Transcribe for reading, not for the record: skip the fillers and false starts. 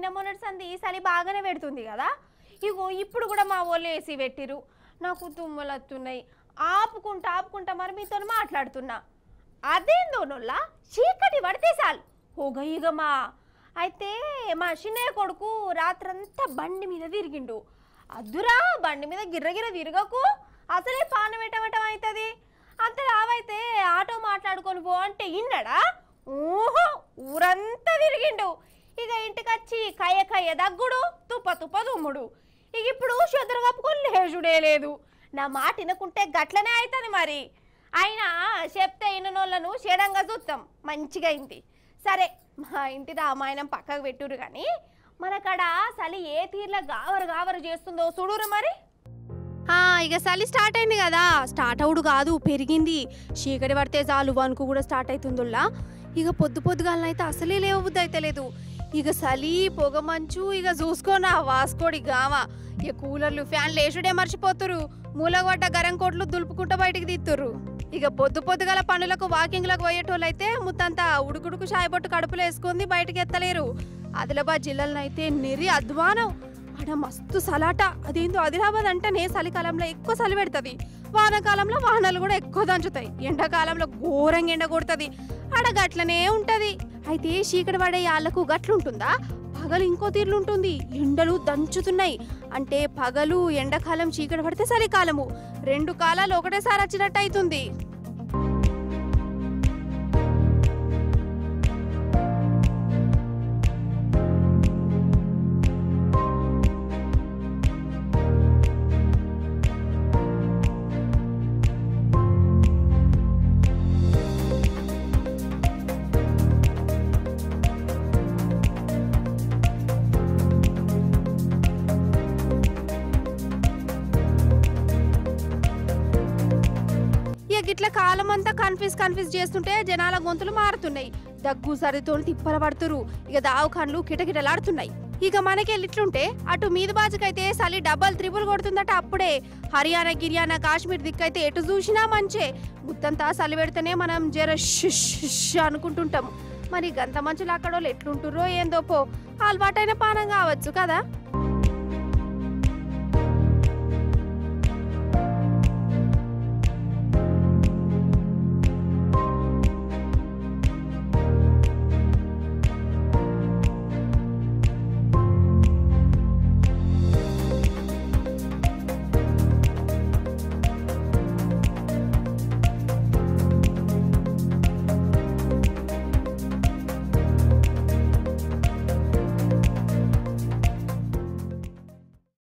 నిన్న మొన్నటి సంది చలి బాగానే పెడుతుంది కదా. ఇగో ఇప్పుడు కూడా మా వాళ్ళు ఏసీ పెట్టిరు. నాకు తుమ్మలు వస్తున్నాయి. ఆపుకుంటా మరి మీతో మాట్లాడుతున్నా. అదేందో నొల్లా చీకటి పడితే చాలు హోగయిగమా. అయితే మా చిన్నయ్య కొడుకు రాత్రంతా బండి మీద తిరిగిండు. అద్దురా బండి మీద గిర్రగిర తిరగకు, అసలే పానం ఎటమటం అవుతుంది. అంత రావైతే ఆటో మాట్లాడుకొని పో అంటే ఇన్నడా? ఊహో ఊరంతా తిరిగిండు. ఇక ఇంటికి వచ్చి కయ్య దగ్గుడు, తుప్ప తుమ్ముడు. ఇక ఇప్పుడు చెద్దరు కప్పుకొని లేచుడే లేదు. నా మాట వినకుంటే గట్లనే అవుతుంది మరి. అయినా చెప్తే ఇన్నోళ్ళను చెడంగా చూస్తాం. మంచిగా అయింది. సరే మా ఇంటి రామాయణం పక్కకు పెట్టురు కానీ మనకాడ చలి ఏ తీర్లా గావరు చేస్తుందో చూడురు మరి. ఇక చలి స్టార్ట్ అయింది కదా. స్టార్ట్ అవుడు కాదు, పెరిగింది. చీకటి పడితే చాలు వణుకు కూడా స్టార్ట్ అవుతుందిలా. ఇక పొద్దుగాలనైతే అసలే లేవబుద్ధి అయితే లేదు. ఇక చలి పొగ మంచు ఇక చూసుకోనా వాసుకోడి గామ. ఇక కూలర్లు ఫ్యాన్లు వేసుడే మర్చిపోతురు. మూలగొడ్డ గరం కోట్లు దులుపుకుంటూ బయటికి తీస్తురు. ఇక పొద్దుగాల పనులకు వాకింగ్లకు పోయేటోళ్ళు అయితే ముత్తంతా ఉడుకుడుకు చాయబొట్టు కడుపులో వేసుకుంది బయటకి ఎత్తలేరు. ఆదిలాబాద్ జిల్లాలనైతే నెరి అధ్వానం. ఆడ మస్తు సలాట. అదేందో ఆదిలాబాద్ అంటేనే చలికాలంలో ఎక్కువ చలి పెడుతుంది. వానాకాలంలో వాహనాలు కూడా ఎక్కువ దంచుతాయి. ఎండాకాలంలో ఘోరంగా ఎండ కొడుతుంది. ఆడ గట్లనే ఉంటది. అయితే చీకటి పడే యాళ్లకు గట్లుంటుందా? పగలు ఇంకో తీర్లుంటుంది. ఎండలు దంచుతున్నాయి. అంటే పగలు ఎండాకాలం, చీకటి పడితే చలికాలము. రెండు కాలాలు ఒకటేసారి వచ్చినట్టు అవుతుంది. ఇట్లా కాలం అంతా కన్ఫ్యూజ్ చేస్తుంటే జనాల గొంతులు మారుతున్నాయి. దగ్గు సరితో తిప్పల పడుతురు. ఇక దావఖాన్లు కిటకిటలాడుతున్నాయి. ఇక మనకెళ్ళిట్లుంటే అటు మీద బాజుకైతే చలి డబల్ త్రిపుల్ కొడుతుందట. అప్పుడే హర్యానా గిర్యానా కాశ్మీర్ దిక్కైతే ఎటు చూసినా మంచే. ముత్తంతా చలి పెడితేనే మనం జర అనుకుంటుంటాం. మరి గంత మంచులు అక్కడ వాళ్ళు ఎట్లుంటుర్రో ఏందో పో. అలవాటైన పానం కావచ్చు కదా.